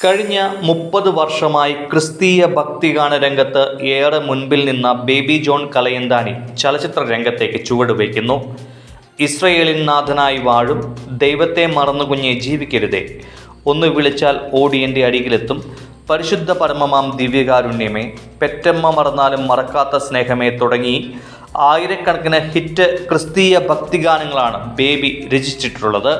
കഴിഞ്ഞ 30 വർഷമായി ക്രിസ്തീയ ഭക്തിഗാന രംഗത്ത് ഏറെ മുൻപിൽ നിന്ന ബേബി ജോൺ കലയന്താനി ചലച്ചിത്ര രംഗത്തേക്ക് ചുവടുവയ്ക്കുന്നു. ഇസ്രയേലിൻ നാഥനായി വാഴും, ദൈവത്തെ മറന്നു കുഞ്ഞെ ജീവിക്കരുതേ, ഒന്ന് വിളിച്ചാൽ ഓടി എൻ്റെ അരികിലെത്തും, പരിശുദ്ധ പരമമാം ദിവ്യകാരുണ്യമേ, പെറ്റമ്മ മറന്നാലും മറക്കാത്ത സ്നേഹമേ തുടങ്ങി ആയിരക്കണക്കിന് ഹിറ്റ് ക്രിസ്തീയ ഭക്തിഗാനങ്ങളാണ് ബേബി രചിച്ചിട്ടുള്ളത്.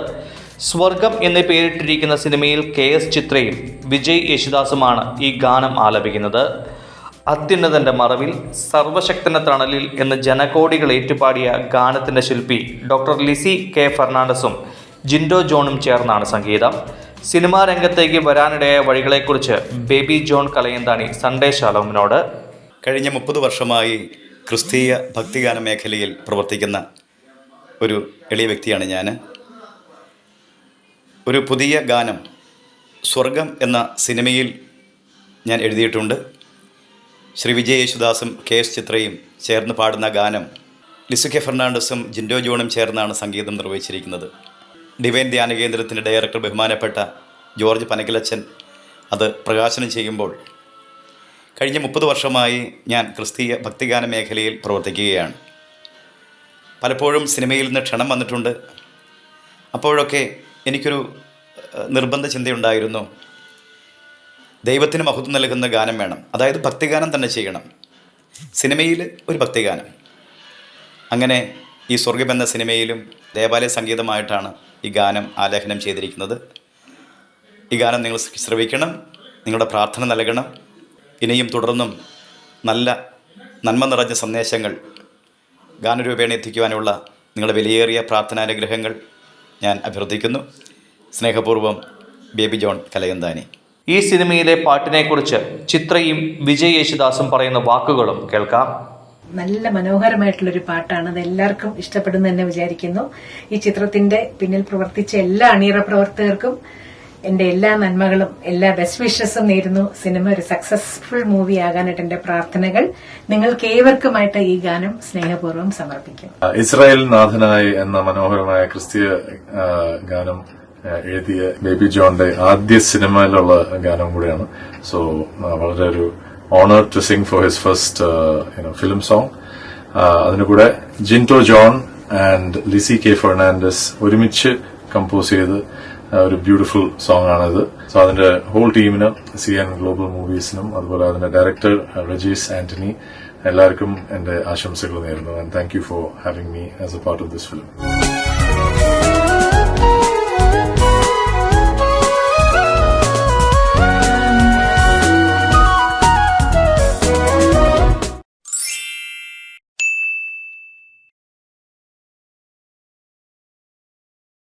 സ്വർഗം എന്ന് പേരിട്ടിരിക്കുന്ന സിനിമയിൽ KS ചിത്രയും വിജയ് യേശുദാസുമാണ് ഈ ഗാനം ആലപിക്കുന്നത്. അത്യുന്നതൻ്റെ മറവിൽ, സർവശക്തൻ്റെ തണലിൽ എന്ന് ജനകോടികൾ ഏറ്റുപാടിയ ഗാനത്തിൻ്റെ ശില്പി ഡോക്ടർ ലിസി K ഫെർണാണ്ടസും ജിൻഡോ ജോണും ചേർന്നാണ് സംഗീതം. സിനിമാ രംഗത്തേക്ക് വരാനിടയായ വഴികളെക്കുറിച്ച് ബേബി ജോൺ കലയന്താനി സൺഡേ ശാലോമിനോട്. കഴിഞ്ഞ 30 വർഷമായി ക്രിസ്തീയ ഭക്തിഗാന മേഖലയിൽ പ്രവർത്തിക്കുന്ന ഒരു എളിയ വ്യക്തിയാണ് ഞാൻ. ഒരു പുതിയ ഗാനം സ്വർഗം എന്ന സിനിമയിൽ ഞാൻ എഴുതിയിട്ടുണ്ട്. ശ്രീ വിജയ് യേശുദാസും KS ചിത്രയും ചേർന്ന് പാടുന്ന ഗാനം ലിസി K ഫെർണാണ്ടസും ജിൻഡോ ജോണും ചേർന്നാണ് സംഗീതം നിർവഹിച്ചിരിക്കുന്നത്. ഡിവൈൻ ധ്യാന കേന്ദ്രത്തിൻ്റെ ഡയറക്ടർ ബഹുമാനപ്പെട്ട ജോർജ് പനകിലച്ചൻ അത് പ്രകാശനം ചെയ്യുമ്പോൾ കഴിഞ്ഞ 30 വർഷമായി ഞാൻ ക്രിസ്തീയ ഭക്തിഗാന മേഖലയിൽ പ്രവർത്തിക്കുകയാണ്. പലപ്പോഴും സിനിമയിൽ നിന്ന് ക്ഷണം വന്നിട്ടുണ്ട്. അപ്പോഴൊക്കെ എനിക്കൊരു നിർബന്ധ ചിന്തയുണ്ടായിരുന്നു, ദൈവത്തിന് മഹത്വം നൽകുന്ന ഗാനം വേണം, അതായത് ഭക്തിഗാനം തന്നെ ചെയ്യണം, സിനിമയിൽ ഒരു ഭക്തിഗാനം. അങ്ങനെ ഈ സ്വർഗം എന്ന സിനിമയിലും ദേവാലയ സംഗീതമായിട്ടാണ് ഈ ഗാനം ആലേഖനം ചെയ്തിരിക്കുന്നത്. ഈ ഗാനം നിങ്ങൾ ശ്രവിക്കണം, നിങ്ങളുടെ പ്രാർത്ഥന നൽകണം. ഇനിയും തുടർന്നും നല്ല നന്മ നിറഞ്ഞ സന്ദേശങ്ങൾ ഗാനരൂപേണ എത്തിക്കുവാനുള്ള നിങ്ങളുടെ വിലയേറിയ പ്രാർത്ഥനാനുഗ്രഹങ്ങൾ ഞാൻ അഭ്യർത്ഥിക്കുന്നു. സ്നേഹപൂർവ്വം, ബേബി ജോൺ കലയന്താനി. ഈ സിനിമയിലെ പാട്ടിനെക്കുറിച്ച് ചിത്രയും വിജയ് യേശുദാസും പറയുന്ന വാക്കുകളും കേൾക്കാം. നല്ല മനോഹരമായിട്ടുള്ളൊരു പാട്ടാണ്. അത് എല്ലാവർക്കും ഇഷ്ടപ്പെടുന്നു എന്ന് വിചാരിക്കുന്നു. ഈ ചിത്രത്തിന്റെ പിന്നിൽ പ്രവർത്തിച്ച എല്ലാ അണിയറ പ്രവർത്തകർക്കും എന്റെ എല്ലാ നന്മകളും, എല്ലാ ബെസ്റ്റ് വിഷസും നേരുന്നു. സിനിമ ഒരു സക്സസ്ഫുൾ മൂവി ആകാനായിട്ട് എന്റെ പ്രാർത്ഥനകൾ. നിങ്ങൾക്ക് ഏവർക്കുമായിട്ട് ഈ ഗാനം സ്നേഹപൂർവ്വം സമർപ്പിക്കും. ഇസ്രായേൽ നാഥനായി എന്ന മനോഹരമായ ക്രിസ്തീയ ഗാനം എഴുതിയ ബേബി ജോണിന്റെ ആദ്യ സിനിമയിലുള്ള ഗാനം കൂടിയാണ്. സോ വളരെ ഒരു honour to sing for his first film song. അതിനുകൂടെ ജിൻഡോ ജോൺ ആൻഡ് ലിസി K ഫെർണാണ്ടസ് ഒരുമിച്ച് കമ്പോസ് ചെയ്ത് ഒരു ബ്യൂട്ടിഫുൾ സോങ് ആണിത്. സോ അതിന്റെ ഹോൾ ടീമിനും CN ഗ്ലോബൽ മൂവീസിനും അതുപോലെ അതിന്റെ ഡയറക്ടർ റജീസ് ആന്റണി എല്ലാവർക്കും എന്റെ ആശംസകൾ നേരുന്നു. And thank you for having me as a part of this film.